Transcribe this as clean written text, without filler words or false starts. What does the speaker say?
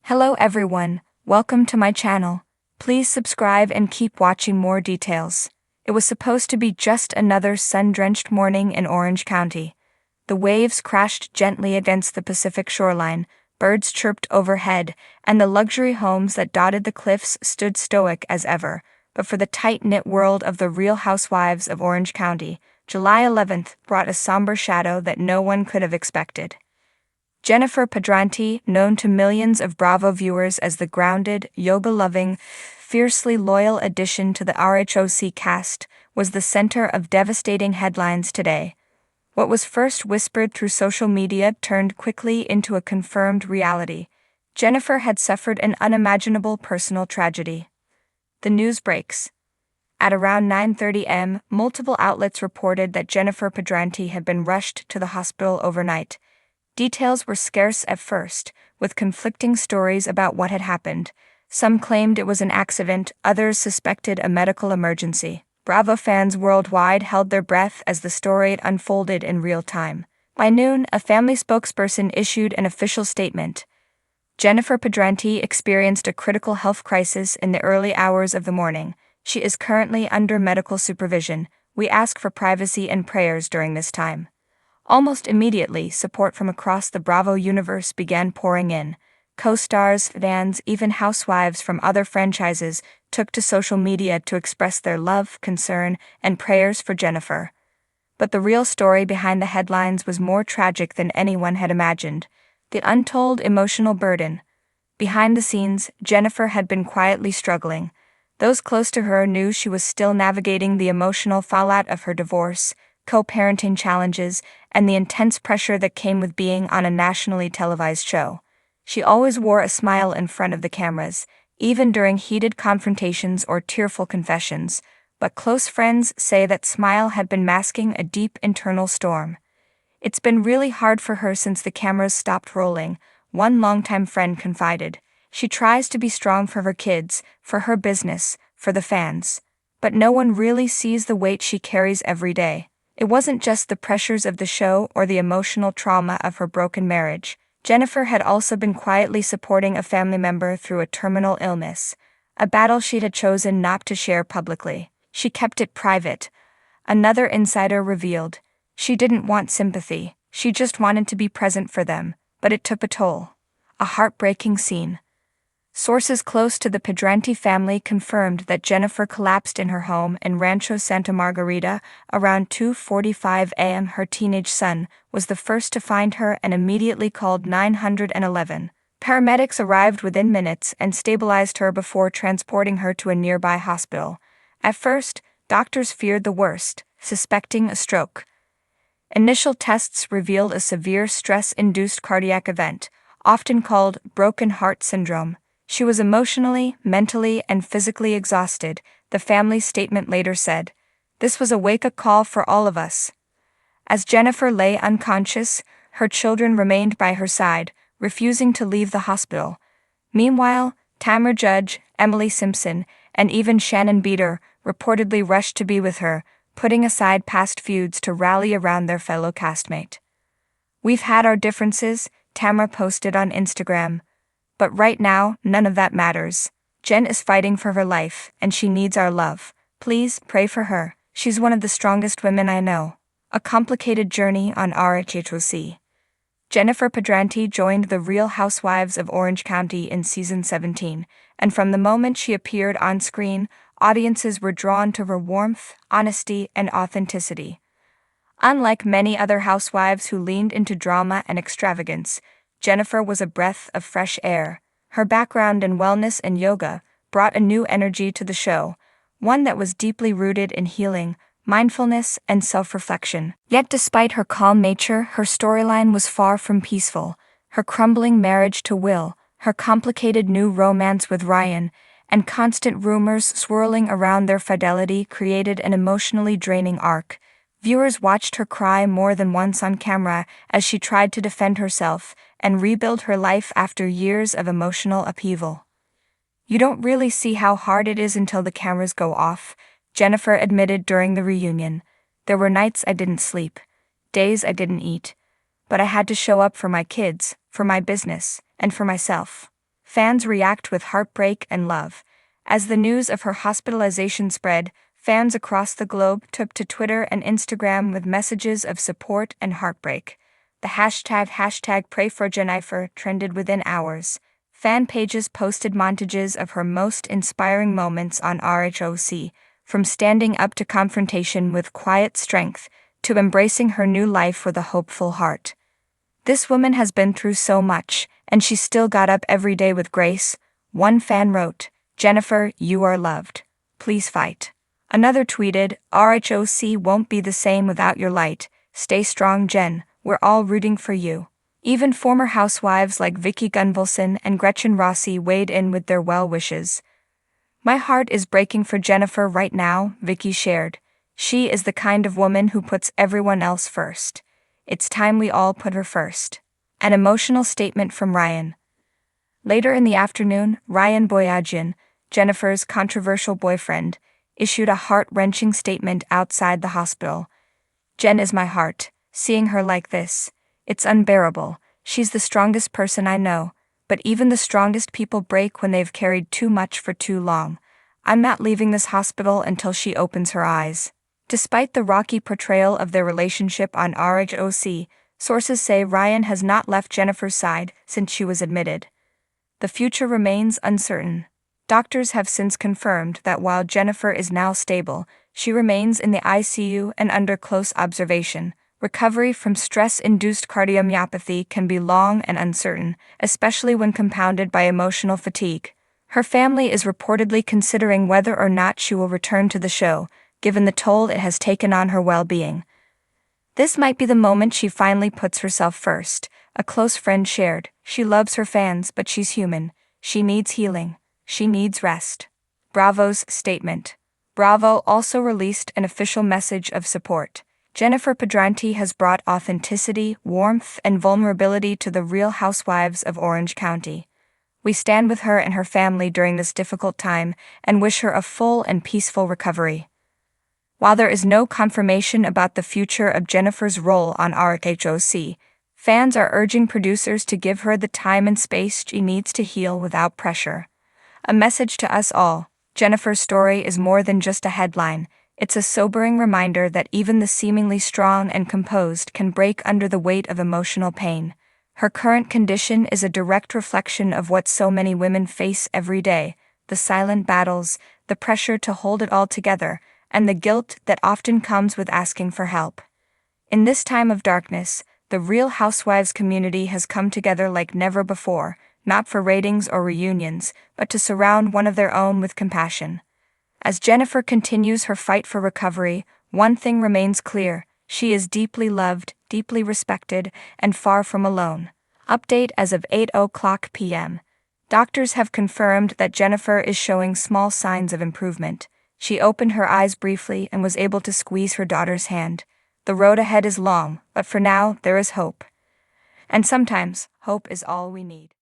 Hello everyone, welcome to my channel. Please subscribe and keep watching more details. It was supposed to be just another sun-drenched morning in Orange County. The waves crashed gently against the Pacific shoreline, birds chirped overhead, and the luxury homes that dotted the cliffs stood stoic as ever. But for the tight-knit world of the Real Housewives of Orange County, July 11th brought a somber shadow that no one could have expected. Jennifer Pedranti, known to millions of Bravo viewers as the grounded, yoga-loving, fiercely loyal addition to the RHOC cast, was the center of devastating headlines today. What was first whispered through social media turned quickly into a confirmed reality. Jennifer had suffered an unimaginable personal tragedy. The news breaks. At around 9:30 am, multiple outlets reported that Jennifer Pedranti had been rushed to the hospital overnight. Details were scarce at first, with conflicting stories about what had happened. Some claimed it was an accident, others suspected a medical emergency. Bravo fans worldwide held their breath as the story unfolded in real time. By noon, a family spokesperson issued an official statement. Jennifer Pedranti experienced a critical health crisis in the early hours of the morning. She is currently under medical supervision. We ask for privacy and prayers during this time. Almost immediately, support from across the Bravo universe began pouring in. Co-stars, fans, even housewives from other franchises took to social media to express their love, concern, and prayers for Jennifer. But the real story behind the headlines was more tragic than anyone had imagined. The untold emotional burden. Behind the scenes, Jennifer had been quietly struggling. Those close to her knew she was still navigating the emotional fallout of her divorce, co-parenting challenges, and the intense pressure that came with being on a nationally televised show. She always wore a smile in front of the cameras, even during heated confrontations or tearful confessions, but close friends say that smile had been masking a deep internal storm. It's been really hard for her since the cameras stopped rolling, one longtime friend confided. She tries to be strong for her kids, for her business, for the fans. But no one really sees the weight she carries every day. It wasn't just the pressures of the show or the emotional trauma of her broken marriage. Jennifer had also been quietly supporting a family member through a terminal illness, a battle she had chosen not to share publicly. She kept it private. Another insider revealed. She didn't want sympathy, she just wanted to be present for them, but it took a toll. A heartbreaking scene. Sources close to the Pedranti family confirmed that Jennifer collapsed in her home in Rancho Santa Margarita around 2:45 am. Her teenage son was the first to find her and immediately called 911. Paramedics arrived within minutes and stabilized her before transporting her to a nearby hospital. At first, doctors feared the worst, suspecting a stroke. Initial tests revealed a severe stress-induced cardiac event, often called broken heart syndrome. She was emotionally, mentally, and physically exhausted, the family's statement later said. This was a wake-up call for all of us. As Jennifer lay unconscious, her children remained by her side, refusing to leave the hospital. Meanwhile, Tamra Judge, Emily Simpson, and even Shannon Beater reportedly rushed to be with her, putting aside past feuds to rally around their fellow castmate. We've had our differences, Tamra posted on Instagram. But right now, none of that matters. Jen is fighting for her life, and she needs our love. Please pray for her. She's one of the strongest women I know. A complicated journey on RHOC. Jennifer Pedranti joined the Real Housewives of Orange County in season 17, and from the moment she appeared on screen, audiences were drawn to her warmth, honesty, and authenticity. Unlike many other housewives who leaned into drama and extravagance, Jennifer was a breath of fresh air. Her background in wellness and yoga brought a new energy to the show, one that was deeply rooted in healing, mindfulness, and self-reflection. Yet despite her calm nature, her storyline was far from peaceful. Her crumbling marriage to Will, her complicated new romance with Ryan, and constant rumors swirling around their fidelity created an emotionally draining arc. Viewers watched her cry more than once on camera as she tried to defend herself and rebuild her life after years of emotional upheaval. You don't really see how hard it is until the cameras go off, Jennifer admitted during the reunion. There were nights I didn't sleep, days I didn't eat, but I had to show up for my kids, for my business, and for myself. Fans react with heartbreak and love. As the news of her hospitalization spread, fans across the globe took to Twitter and Instagram with messages of support and heartbreak. The hashtag Pray for Jennifer trended within hours. Fan pages posted montages of her most inspiring moments on RHOC, from standing up to confrontation with quiet strength, to embracing her new life with a hopeful heart. This woman has been through so much, and she still got up every day with grace. One fan wrote, "Jennifer, you are loved. Please fight." Another tweeted, "RHOC won't be the same without your light. Stay strong, Jen. We're all rooting for you." Even former housewives like Vicky Gunvalson and Gretchen Rossi weighed in with their well wishes. "My heart is breaking for Jennifer right now," Vicky shared. "She is the kind of woman who puts everyone else first. It's time we all put her first." An emotional statement from Ryan. Later in the afternoon, Ryan Boyajian, Jennifer's controversial boyfriend, issued a heart-wrenching statement outside the hospital. "Jen is my heart. Seeing her like this, it's unbearable. She's the strongest person I know, but even the strongest people break when they've carried too much for too long. I'm not leaving this hospital until she opens her eyes." Despite the rocky portrayal of their relationship on RHOC, sources say Ryan has not left Jennifer's side since she was admitted. The future remains uncertain. Doctors have since confirmed that while Jennifer is now stable, she remains in the ICU and under close observation. Recovery from stress-induced cardiomyopathy can be long and uncertain, especially when compounded by emotional fatigue. Her family is reportedly considering whether or not she will return to the show, given the toll it has taken on her well-being. "This might be the moment she finally puts herself first," a close friend shared. "She loves her fans, but she's human. She needs healing. She needs rest." Bravo's statement. Bravo also released an official message of support. Jennifer Pedranti has brought authenticity, warmth, and vulnerability to the Real Housewives of Orange County. We stand with her and her family during this difficult time and wish her a full and peaceful recovery. While there is no confirmation about the future of Jennifer's role on RHOC, fans are urging producers to give her the time and space she needs to heal without pressure. A message to us all: Jennifer's story is more than just a headline. It's a sobering reminder that even the seemingly strong and composed can break under the weight of emotional pain. Her current condition is a direct reflection of what so many women face every day: the silent battles, the pressure to hold it all together, and the guilt that often comes with asking for help. In this time of darkness, the Real Housewives community has come together like never before, not for ratings or reunions, but to surround one of their own with compassion. As Jennifer continues her fight for recovery, one thing remains clear: she is deeply loved, deeply respected, and far from alone. Update as of 8:00 p.m. Doctors have confirmed that Jennifer is showing small signs of improvement. She opened her eyes briefly and was able to squeeze her daughter's hand. The road ahead is long, but for now, there is hope. And sometimes, hope is all we need.